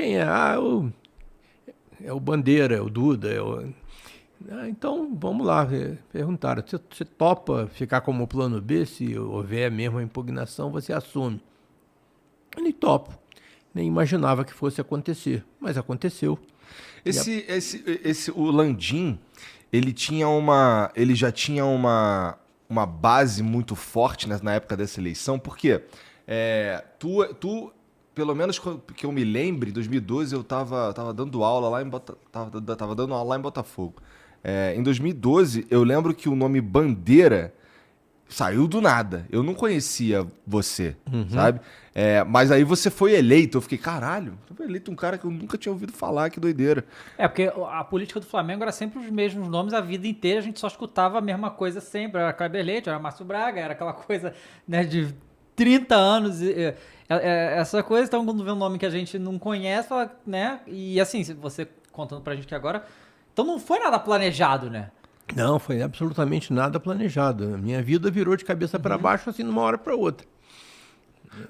Quem é? É o Bandeira, é o Duda, então, vamos lá. Perguntaram, você topa ficar como plano B? Se houver mesmo a impugnação, você assume. Ele topo. Nem imaginava que fosse acontecer, mas aconteceu. O Landim, ele já tinha uma base muito forte, né, na época dessa eleição, porque tu pelo menos que eu me lembre, em 2012 eu tava dando aula lá tava dando aula lá em Botafogo. Em 2012, eu lembro que o nome Bandeira saiu do nada. Eu não conhecia você, sabe? Mas aí você foi eleito. Eu fiquei, caralho, foi eleito um cara que eu nunca tinha ouvido falar, que doideira. Porque a política do Flamengo era sempre os mesmos nomes a vida inteira, a gente só escutava a mesma coisa sempre. Era Kleber Leite, era Márcio Braga, era aquela coisa, né, de 30 anos. Essa coisa, então, quando vê um nome que a gente não conhece, fala, né? E assim, você contando pra gente que agora... Então não foi nada planejado, né? Não, foi absolutamente nada planejado. A minha vida virou de cabeça para baixo, assim, de uma hora para outra.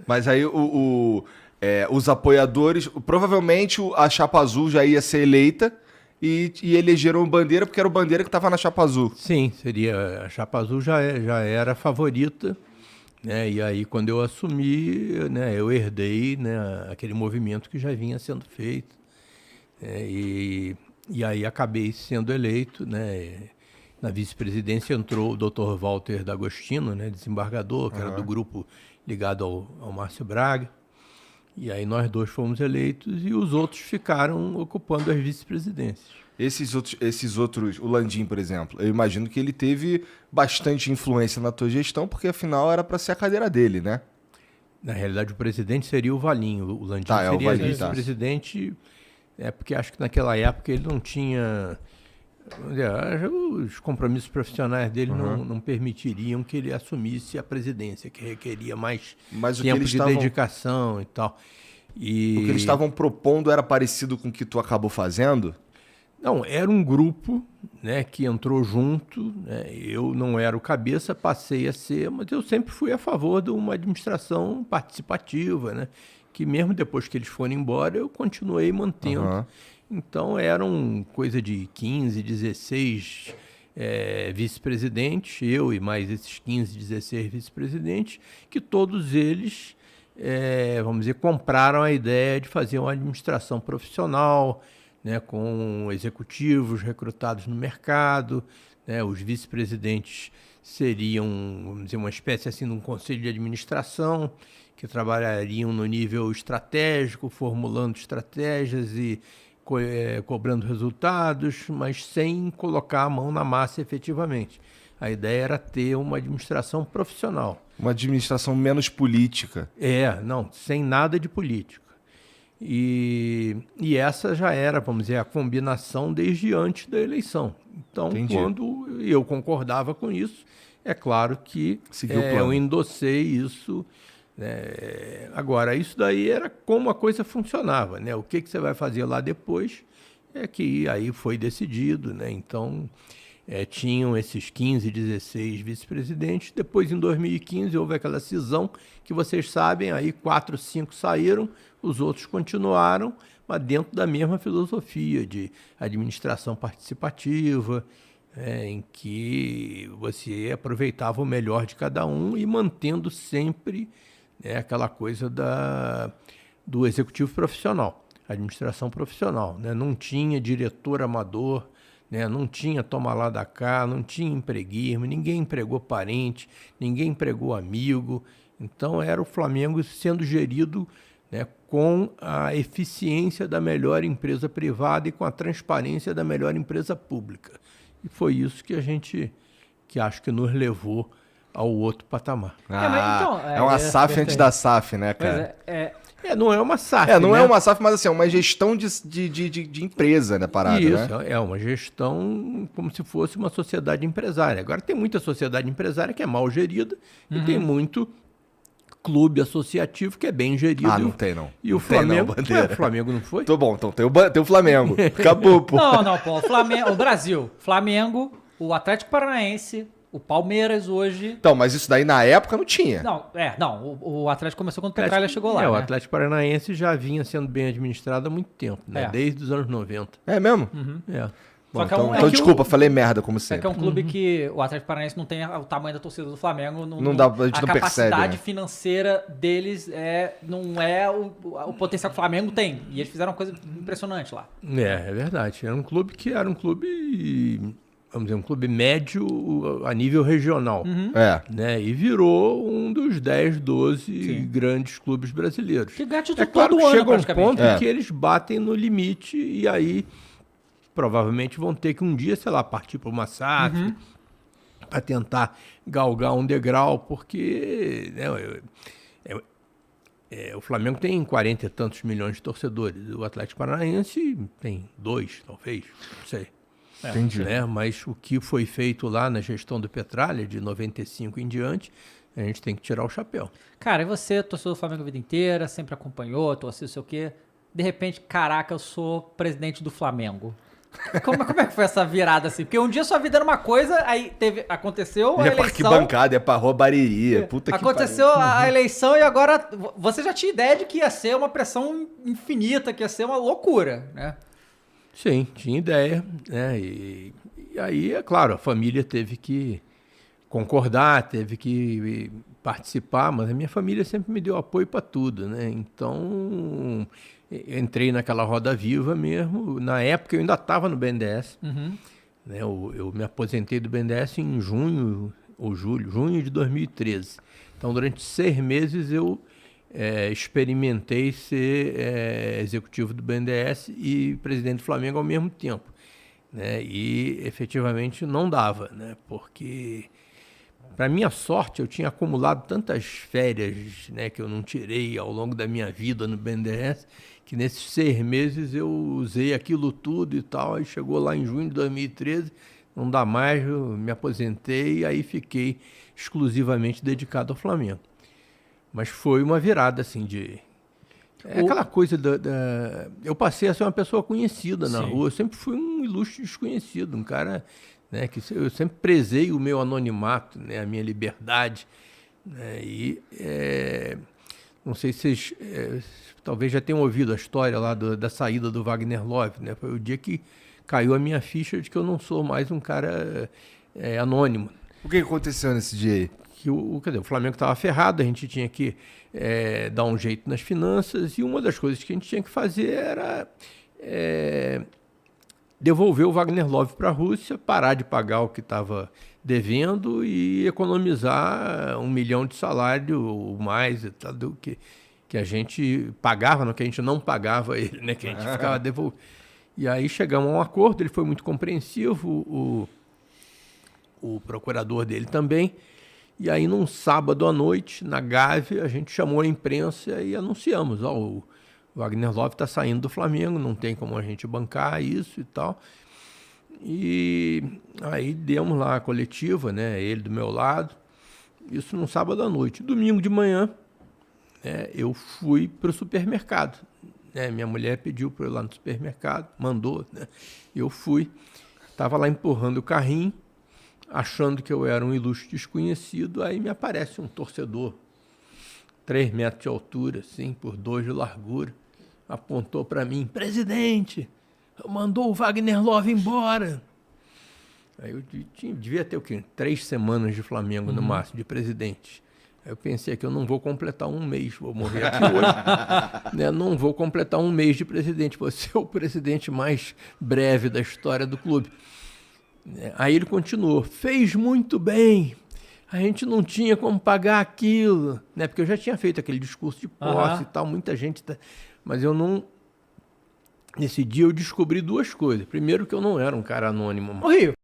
Mas aí os apoiadores... Provavelmente a Chapa Azul já ia ser eleita e elegeram o Bandeira porque era o Bandeira que estava na Chapa Azul. Sim, seria. A Chapa Azul já era a favorita. Né? E aí, quando eu assumi, né, eu herdei, né, aquele movimento que já vinha sendo feito. E aí acabei sendo eleito, né? Na vice-presidência entrou o Dr. Walter D'Agostino, né, desembargador, que era do grupo ligado ao Márcio Braga. E aí nós dois fomos eleitos e os outros ficaram ocupando as vice-presidências. Esses outros, o Landim, por exemplo, eu imagino que ele teve bastante influência na tua gestão, porque afinal era para ser a cadeira dele, né? Na realidade, o presidente seria o Valinho. O Landim seria vice-presidente, porque acho que naquela época ele não tinha... Os compromissos profissionais dele não permitiriam que ele assumisse a presidência, que requeria mais tempo de dedicação e tal. O que eles estavam propondo era parecido com o que tu acabou fazendo? Não, era um grupo, né, que entrou junto, né, eu não era o cabeça, passei a ser, mas eu sempre fui a favor de uma administração participativa, né, que mesmo depois que eles foram embora, eu continuei mantendo. Então eram coisa de 15, 16 vice-presidentes, eu e mais esses 15, 16 vice-presidentes, que todos eles, vamos dizer, compraram a ideia de fazer uma administração profissional, né, com executivos recrutados no mercado, né, os vice-presidentes seriam, vamos dizer, uma espécie assim de um conselho de administração, que trabalhariam no nível estratégico, formulando estratégias e cobrando resultados, mas sem colocar a mão na massa efetivamente. A ideia era ter uma administração profissional. Uma administração menos política. Não, sem nada de política. E essa já era, vamos dizer, a combinação desde antes da eleição. Então, quando eu concordava com isso, é claro que eu endossei isso. Agora, isso daí era como a coisa funcionava, né? O que você vai fazer lá depois é que aí foi decidido, né? Então, tinham esses 15, 16 vice-presidentes. Depois, em 2015, houve aquela cisão que vocês sabem, aí 4, 5 saíram, os outros continuaram, mas dentro da mesma filosofia de administração participativa, em que você aproveitava o melhor de cada um e mantendo sempre aquela coisa do executivo profissional, administração profissional, né? Não tinha diretor amador, né? Não tinha toma lá da cá, não tinha empreguismo, ninguém empregou parente, ninguém empregou amigo. Então era o Flamengo sendo gerido, né, com a eficiência da melhor empresa privada e com a transparência da melhor empresa pública. E foi isso que acho que nos levou ao outro patamar. É uma SAF antes da SAF, né, cara? Não é uma SAF, não né? é uma SAF, mas assim, é uma gestão de empresa, né, parada, isso, né? É uma gestão como se fosse uma sociedade empresária. Agora tem muita sociedade empresária que é mal gerida e tem muito clube associativo que é bem gerido. Não tem, não. E o Flamengo... o Flamengo não foi? Tô bom, então tem o Flamengo. Acabou, pô. Não, pô. O Brasil. Flamengo, o Atlético Paranaense, O Palmeiras hoje... Então, mas isso daí na época não tinha. O Atlético começou quando o Petralha chegou lá, O né? Atlético Paranaense já vinha sendo bem administrado há muito tempo, né? Desde os anos 90. É mesmo? Bom, então desculpa, falei merda como sempre. É que é um clube que o Atlético Paranaense não tem o tamanho da torcida do Flamengo. Não dá, a gente não percebe. A capacidade financeira deles não é o potencial que o Flamengo tem. E eles fizeram uma coisa impressionante lá. É verdade. Era um clube vamos dizer, um clube médio a nível regional. Né? E virou um dos 10, 12 grandes clubes brasileiros. Que ganha título claro todo que ano, chega um praticamente. ponto que eles batem no limite e aí provavelmente vão ter que um dia, sei lá, partir para uma SAF para tentar galgar um degrau, porque o Flamengo tem 40 e tantos milhões de torcedores. O Atlético Paranaense tem 2, talvez, não sei. Entendi. Né? Mas o que foi feito lá na gestão do Petralha, de 95 em diante, a gente tem que tirar o chapéu. Cara, e você, torcedor do Flamengo a vida inteira, sempre acompanhou, torceu, não sei o quê. De repente, caraca, eu sou presidente do Flamengo. Como é que foi essa virada assim? Porque um dia sua vida era uma coisa, aí aconteceu a eleição. Ia pra arquibancada, ia pra roubaria. Puta que aconteceu a eleição e agora você já tinha ideia de que ia ser uma pressão infinita, que ia ser uma loucura, né? Sim, tinha ideia, né? E aí, é claro, a família teve que concordar, teve que participar, mas a minha família sempre me deu apoio para tudo, né? Então, entrei naquela roda viva mesmo. Na época eu ainda estava no BNDES, né? Eu me aposentei do BNDES em junho de 2013. Então, durante 6 meses eu experimentei ser executivo do BNDES e presidente do Flamengo ao mesmo tempo, né? E efetivamente não dava, né? Porque, para minha sorte, eu tinha acumulado tantas férias, né, que eu não tirei ao longo da minha vida no BNDES, que nesses 6 meses eu usei aquilo tudo e tal. Aí chegou lá em junho de 2013, não dá mais, eu me aposentei e aí fiquei exclusivamente dedicado ao Flamengo. Mas foi uma virada, assim, aquela coisa eu passei a ser uma pessoa conhecida na rua. Eu sempre fui um ilustre desconhecido, um cara, né, que eu sempre prezei o meu anonimato, né, a minha liberdade. Né, e não sei se vocês talvez já tenham ouvido a história lá da saída do Wagner Love, né? Foi o dia que caiu a minha ficha de que eu não sou mais um cara anônimo. O que aconteceu nesse dia aí? Que o Flamengo estava ferrado, a gente tinha que dar um jeito nas finanças, e uma das coisas que a gente tinha que fazer era devolver o Wagner Love para a Rússia, parar de pagar o que estava devendo e economizar 1 milhão de salário ou mais do que a gente pagava, não, que a gente não pagava ele, né, que a gente ficava devolvendo. E aí chegamos a um acordo, ele foi muito compreensivo, o procurador dele também. E aí, num sábado à noite, na Gávea, a gente chamou a imprensa e anunciamos: o Wagner Love está saindo do Flamengo, não tem como a gente bancar isso e tal. E aí demos lá a coletiva, né, ele do meu lado, isso num sábado à noite. Domingo de manhã, eu fui para o supermercado. Minha mulher pediu para eu ir lá no supermercado, mandou, né? Eu fui, estava lá empurrando o carrinho, achando que eu era um ilustre desconhecido. Aí me aparece um torcedor, 3 metros de altura, assim, por 2 de largura, apontou para mim: presidente, mandou o Wagner Love embora. Aí eu devia ter o quê? 3 semanas de Flamengo no máximo, de presidente. Aí eu pensei que eu não vou completar 1 mês, vou morrer aqui hoje, né? Não vou completar 1 mês de presidente, vou ser o presidente mais breve da história do clube. Aí ele continuou: fez muito bem, a gente não tinha como pagar aquilo, né? Porque eu já tinha feito aquele discurso de posse e tal, muita gente... Mas eu não... Nesse dia eu descobri 2 coisas. Primeiro, que eu não era um cara anônimo. Ô Rio,